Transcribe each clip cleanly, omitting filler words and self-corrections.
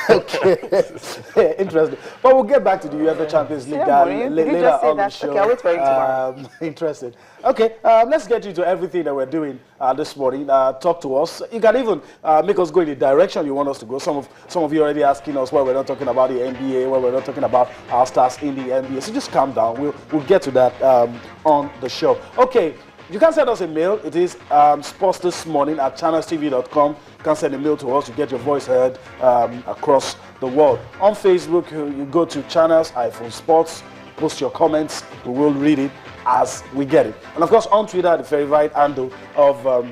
Okay, interesting. But we'll get back to the UEFA Champions League later on the show. Okay, I'll wait for you tomorrow. Interesting. Okay, let's get into everything that we're doing this morning. Talk to us. You can even make us go in the direction you want us to go. Some of you already asking us why we're not talking about the NBA, why we're not talking about our stars in the NBA. So just calm down. We'll get to that on the show. Okay. You can send us a mail. It is sportsthismorning@channelstv.com. You can send a mail to us to get your voice heard across the world. On Facebook, you go to channels-sports, post your comments. We will read it as we get it. And of course, on Twitter, the verified handle of a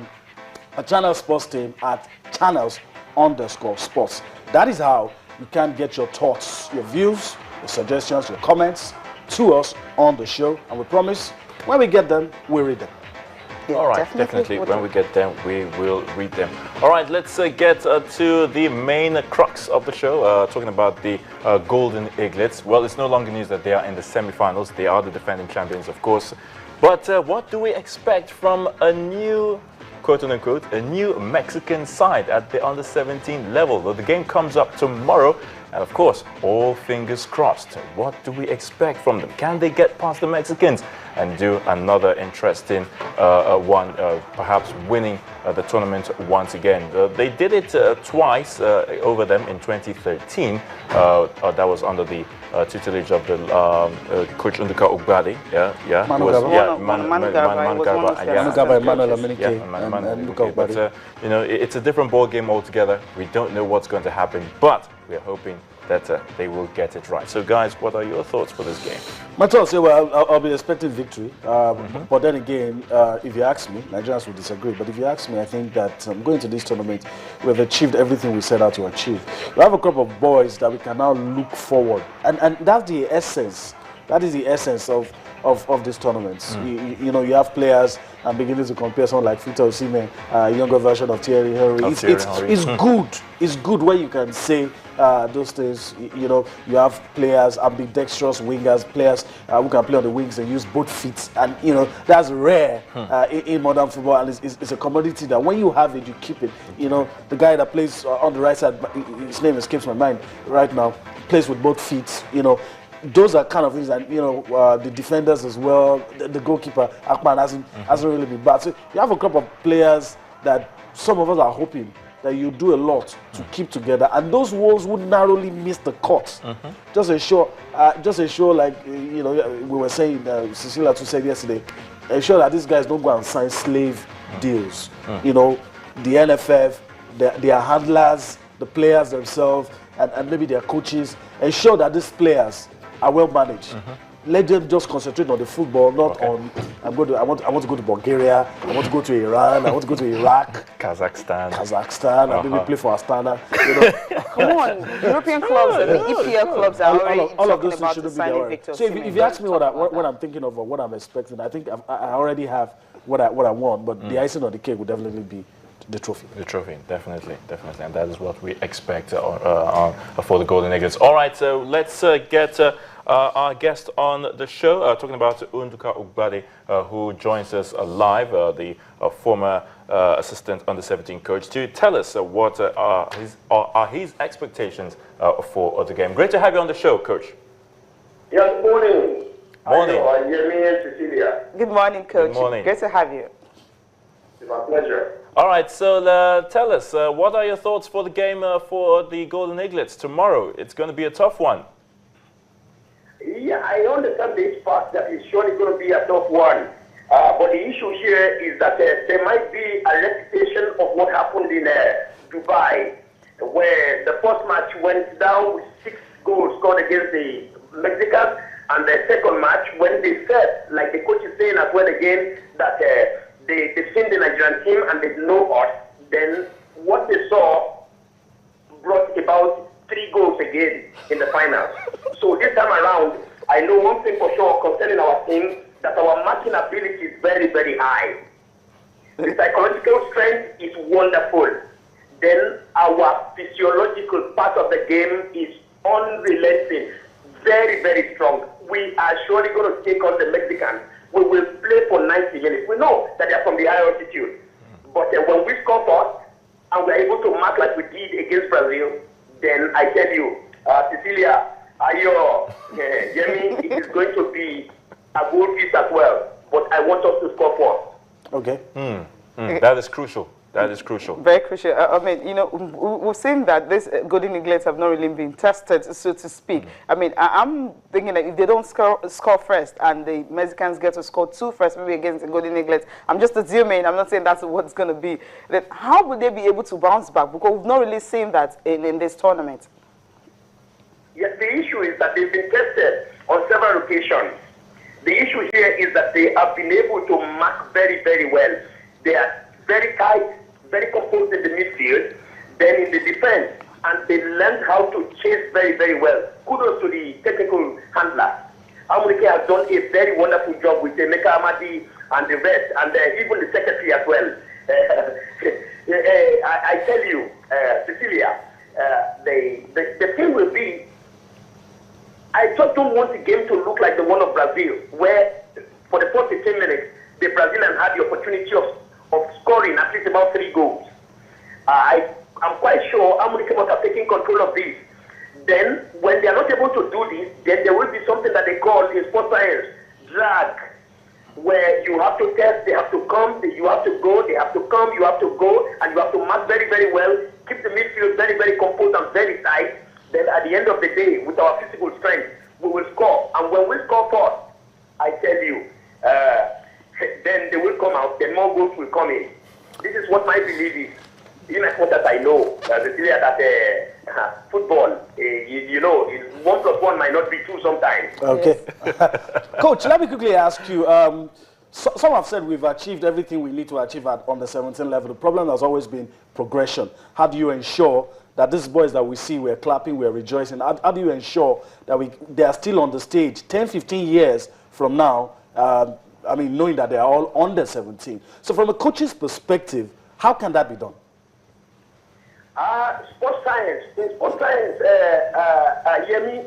Channel Sports team at channels_sports. That is how you can get your thoughts, your views, your suggestions, your comments to us on the show. And we promise, when we get them, we'll read them. Yeah, all right, definitely. When we get them, we will read them. All right, let's get to the main crux of the show, talking about the Godlen Eaglets. Well, it's no longer news that they are in the semi-finals. They are the defending champions, of course. But what do we expect from a new, quote-unquote, a new Mexican side at the under-17 level? Well, the game comes up tomorrow. And of course, all fingers crossed. What do we expect from them? Can they get past the Mexicans and do another interesting one, perhaps winning the tournament once again? They did it twice over them in 2013. That was under the tutelage of the coach Nduka Ugbade. But you know, it's a different ball game altogether. We don't know what's going to happen, but we are hoping that they will get it right. So, guys, what are your thoughts for this game? My thoughts, well, I'll be expecting victory. But then again, if you ask me, Nigerians will disagree. But if you ask me, I think that going to this tournament, we have achieved everything we set out to achieve. We have a group of boys that we can now look forward, and that's the essence. That is the essence of these tournaments. You know, you have players. I'm beginning to compare someone like Victor Osimhen, a younger version of Thierry Henry. It's good. It's good when you can say those things. You know, you have players, ambidextrous wingers, players who can play on the wings and use both feet. And, you know, that's rare in modern football. And it's a commodity that when you have it, you keep it. You know, the guy that plays on the right side, his name escapes my mind right now, plays with both feet, you know. Those are kind of things, and you know, the defenders as well. The goalkeeper Akpan hasn't really been bad. So you have a couple of players that some of us are hoping that you do a lot to keep together, and those ones would narrowly miss the cut. Just ensure, like you know, we were saying, Cecilia too said yesterday, ensure that these guys don't go and sign slave deals. You know, the NFF, their handlers, the players themselves, and maybe their coaches. Ensure that these players are well managed. Let them just concentrate on the football, not on I want to go to Bulgaria, I want to go to Iran, I want to go to Iraq, Kazakhstan, and maybe play for Astana. You know. Come on, European clubs and the EPL clubs are already all of those talking things about shouldn't be there. So if you ask me what I'm thinking of or what I'm expecting, I think I already have what I want, but the icing on the cake would definitely be the trophy. The trophy, definitely, and that is what we expect for the Godlen Eaglets. All right, so let's get our guest on the show, talking about Nduka Ugbade, who joins us live, the former assistant under-17 coach, to tell us what are his expectations for the game. Great to have you on the show, Coach. Yes, morning. Morning. I'm Yemi and Cecilia. Good morning, Coach. Good morning. Great to have you. It's my pleasure. All right, so tell us, what are your thoughts for the game for the Godlen Eaglets tomorrow? It's going to be a tough one. Yeah, I understand this fact that it's surely going to be a tough one. But the issue here is that there might be a repetition of what happened in Dubai, where the first match went down with 6 goals scored against the Mexicans, and the second match, when they said, like the coach is saying as well again, that they've seen the Nigerian team and they know us, then what they saw brought about 3 goals again in the finals. So this time around, I know one thing for sure concerning our team, that our marking ability is very, very high. The psychological strength is wonderful. Then our physiological part of the game is unrelenting, very, very strong. We are surely going to take on the Mexicans. We will play for 90 minutes. We know that they are from the high altitude. But when we score first, and we are able to mark like we did against Brazil, then I tell you, Cecilia, Ayo, Yemi, it is going to be a goal feast as well. But I want us to score first. Okay. That is crucial. That is crucial. Very crucial. I mean, you know, we've seen that these Golden Eaglets have not really been tested, so to speak. I mean, I'm thinking that if they don't score first and the Mexicans get to score 2 first, maybe against the Golden Eaglets, I'm just assuming, I'm not saying that's what it's going to be. Then how would they be able to bounce back? Because we've not really seen that in this tournament. Yes, the issue is that they've been tested on several occasions. The issue here is that they have been able to mark very, very well. They are very tight, very composed in the midfield, then in the defense, and they learned how to chase very, very well. Kudos to the technical handler. Amuneke has done a very wonderful job with Emeka Amadi and the rest, and even the secretary as well. I tell you, Cecilia, the thing will be, I just don't want the game to look like the one of Brazil, where for the first 15 minutes, the Brazilians had the opportunity of scoring at least about 3 goals. I'm quite sure Amuneke must have taken control of this. Then, when they are not able to do this, then there will be something that they call in sports science, drag, where you have to test, they have to come, you have to go, they have to come, you have to go, and you have to mark very, very well, keep the midfield very, very composed and very tight. Then at the end of the day, with our physical strength, we will score. And when we score first, I tell you, then they will come out, then more goals will come in. This is what my belief is. In as much as I know, that football, you know, 1 + 1 might not be 2 sometimes. Okay. Coach, let me quickly ask you, some have said we've achieved everything we need to achieve at on the 17 level. The problem has always been progression. How do you ensure that these boys that we see, we're clapping, we're rejoicing, how do you ensure that they are still on the stage 10, 15 years from now, I mean, knowing that they are all under 17. So from a coach's perspective, how can that be done? Sports science, Yemi,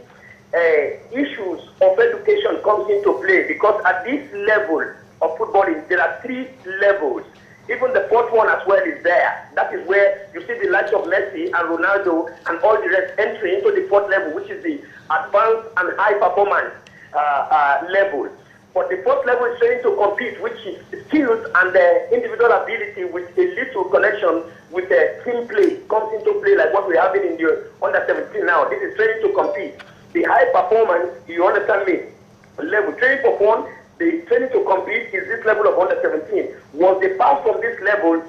issues of education comes into play because at this level of footballing, there are 3 levels. Even the 4th one as well is there. That is where you see the likes of Messi and Ronaldo and all the rest entry into the 4th level, which is the advanced and high performance level. But the 4th level is training to compete, which is skills and individual ability with a little connection with team play comes into play, like what we have in the under 17 now. This is training to compete. The high performance, you understand me, level. Training for fun, the training to compete is this level of under 17. Once they pass from this level,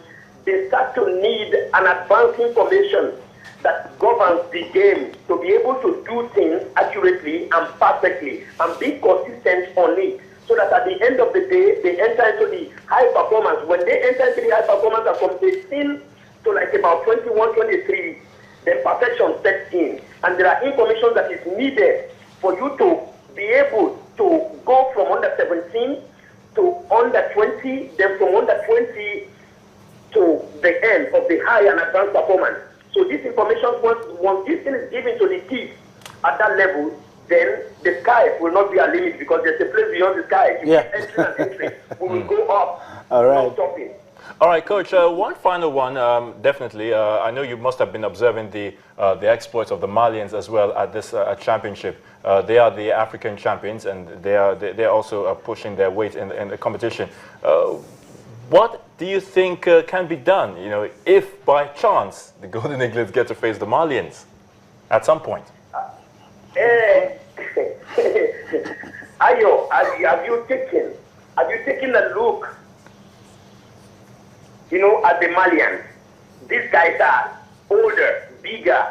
they start to need an advanced information that governs the game to be able to do things accurately and perfectly and be consistent on it. So that at the end of the day, they enter into the high performance. When they enter into the high performance and from 18 to like about 21, 23, then perfection sets in. And there are information that is needed for you to be able to go from under 17 to under 20, then from under 20 to the end of the high and advanced performance. So this information, once this thing is given to the kids at that level, then the sky will not be a limit because there's a place beyond the sky. You keep entering and entering. We will go up. All right. No stopping. All right, Coach, one final one, definitely. I know you must have been observing the exploits of the Malians as well at this championship. They are the African champions, and they're also pushing their weight in the competition. What do you think can be done, you know, if by chance the Golden Eaglets get to face the Malians at some point? Ayo, have you taken a look, you know, at the Malians? These guys are older, bigger.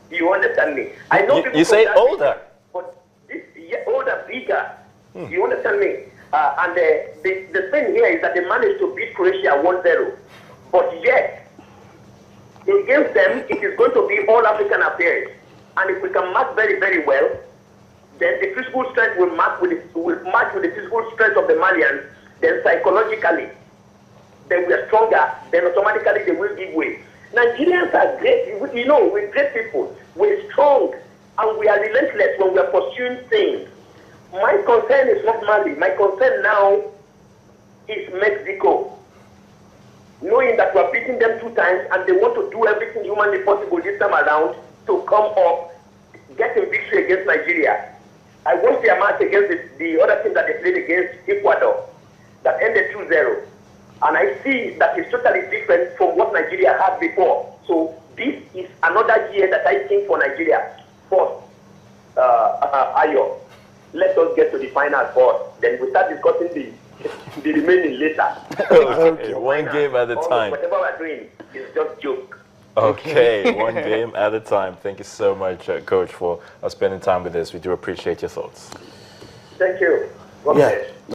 Do you understand me? I know you say older, but older, bigger. Do you understand me? And the thing here is that they managed to beat Croatia 1-0, but yet against them it is going to be all African affairs. And if we can match very, very well, then the physical strength will match with the physical strength of the Malians. Then psychologically, then we are stronger. Then automatically they will give way. Nigerians are great. You know, we're great people. We're strong, and we are relentless when we are pursuing things. My concern is not Mali. My concern now is Mexico. Knowing that we are beating them 2 times and they want to do everything humanly possible this time around, to come up, getting victory against Nigeria. I watched their match against the other team that they played against Ecuador that ended 2-0. And I see that it's totally different from what Nigeria had before. So this is another year that I think for Nigeria. First, Ayo, let us get to the final first. Then we start discussing the remaining later. Okay, one game at a time. Whatever we're doing is just joke. Okay, one game at a time. Thank you so much, Coach, for spending time with us. We do appreciate your thoughts. Thank you. God bless.